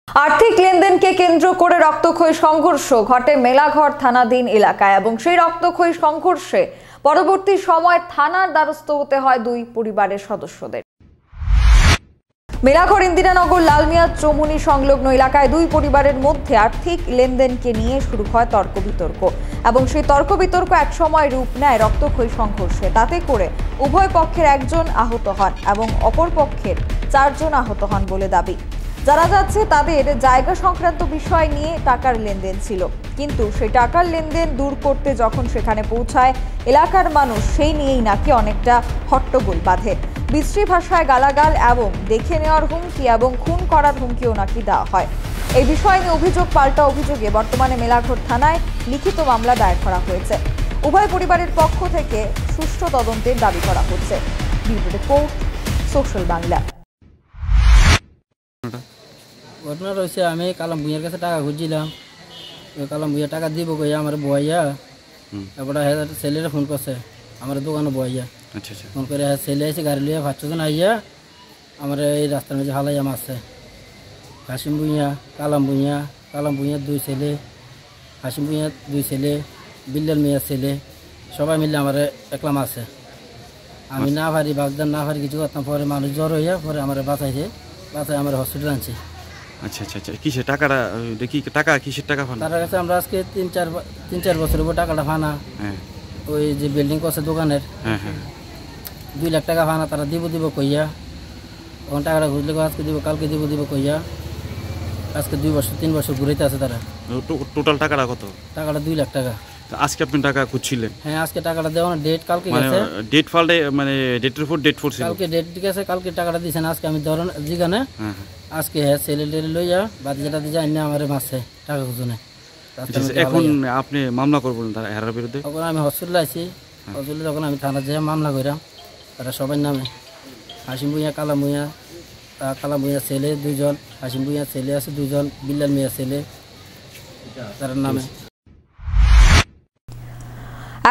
आर्थिक लेनदेन के केंद्र করে রক্তক্ষয়ী সংঘর্ষ ঘটে মেলাঘর থানাধীন এলাকায় এবং সেই রক্তক্ষয়ী সংঘর্ষে পরবর্তী সময় থানার দ্বারস্থ হতে হয় দুই পরিবারের সদস্যদের। মেলাঘর ইন্দিরানগর লালমিয়া চৌমুহনী সংলগ্ন এলাকায় দুই পরিবারের মধ্যে আর্থিক লেনদেনকে নিয়ে শুরু হয় তর্ক বিতর্ক এবং সেই তর্ক বিতর্ক একসময় রূপ নেয় রক্তক্ষয়ী সংঘর্ষে। তাতে করে উভয় পক্ষের একজন আহত হন এবং অপর পক্ষের চারজন আহত হন বলে দাবি। জানা যাচ্ছে তাদের জায়গা সংক্রান্ত বিষয় নিয়ে টাকার লেনদেন ছিল, কিন্তু সেই টাকার লেনদেন দূর করতে যখন সেখানে পৌঁছায় এলাকার মানুষ সেই নিয়েই নাকি অনেকটা হট্টগোল বাঁধে। বিশ্রী ভাষায় গালাগাল এবং দেখে নেওয়ার হুমকি এবং খুন করার হুমকিও নাকি দেওয়া হয়। এই বিষয় নিয়ে অভিযোগ পাল্টা অভিযোগে বর্তমানে মেলাঘর থানায় লিখিত মামলা দায়ের করা হয়েছে। উভয় পরিবারের পক্ষ থেকে সুষ্ঠু তদন্তের দাবি করা হচ্ছে। Bureau report, social Bangla. ঘটনা রয়েছে, আমি কালাম ভুঁইয়ার কাছে টাকা খুঁজছিলাম। কালাম ভুঁইয়া টাকা দিব কইয়া আমার বইয়া তারপরে ছেলেরা ফোন করছে আমার দোকানে বইয়া ফোন করে ছেলে এসে গাড়ি লিয়ে 5-6 জন আইয়া আমার এই রাস্তার মাঝে হালাইয়া মারছে। হাসিম ভুঁইয়া, কালাম ভুঁইয়া দুই ছেলে, হাসিম ভুঁইয়া দুই ছেলে, বিল্লাল মিয়ার ছেলে, সবাই মিলে আমার একলা মারছে। আমি না পারি বাগদান না পারি কিছু করতাম, পরে মানুষ জ্বর হইয়া পরে আমার বাঁচাইছে, বাঁচাই আমার হসপিটাল আনছে। আচ্ছা আচ্ছা আচ্ছা, কিসের টাকাটা দেখি, টাকা কিসের টাকা ফানা? তার কাছে আমরা আজকে 3-4 বছর উপর টাকাটা ফানা। হ্যাঁ, ওই যে বিল্ডিং করছে দোকানের, হ্যাঁ হ্যাঁ, 2 লাখ টাকা ফানা। তারা দিব কইয়া তখন টাকাটা ঘুরলে আজকে দিব কালকে দিব কইয়া আজকে 2-3 বছর ঘুরাইতে আছে তারা। টোটাল টাকাটা কত? টাকাটা 2 লাখ টাকা। আজকে আপনি টাকা খুঁজছিলেন? হ্যাঁ, আজকে টাকাটা দেওয়ার ডেট কালকে গেছে। ডেট ফালতে মানে ডেটের উপর ডেট ফোর্স কালকে ডেট গেছে, কালকে টাকাটা দিয়েছেন। আজকে আমি ধরেন জিগানে আজকে ছেলে লইয়া বাদ যেটা দিয়ে যাই না আমার মাসে টাকা খুঁজনে। এখন আপনি মামলা করবেন তার এর বিরুদ্ধে? তখন আমি হসপিটালে আছি, হসপিটালে তখন আমি থানা যেয়ে মামলা করিলাম তারা সবার নামে। হাসিম ভুঁইয়া, কালাম ভুঁইয়া ছেলে 2 জন, হাসিম ভুঁইয়া ছেলে আছে 2 জন, বিল্লাল মিয়া ছেলে, তার নামে।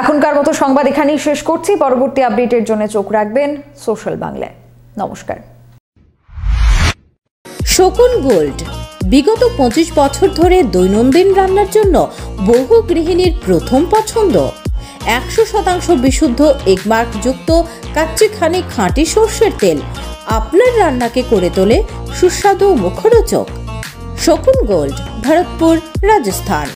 এখনকার মতো সংবাদ এখানেই শেষ করছি। পরবর্তী আপডেটের জন্য চোখ রাখবেন সোশ্যাল বাংলায়। নমস্কার। শকুন গোল্ড বিগত 25 বছর ধরে দৈনন্দিন রান্নার জন্য বহু গৃহিণীর প্রথম পছন্দ। 100% বিশুদ্ধ এগমার্ক যুক্ত কাচ্চিখানি খাঁটি সরষের তেল আপনার রান্নাকে করে তোলে সুস্বাদু ও মুখরোচক। শকুন গোল্ড, ভরতপুর, রাজস্থান।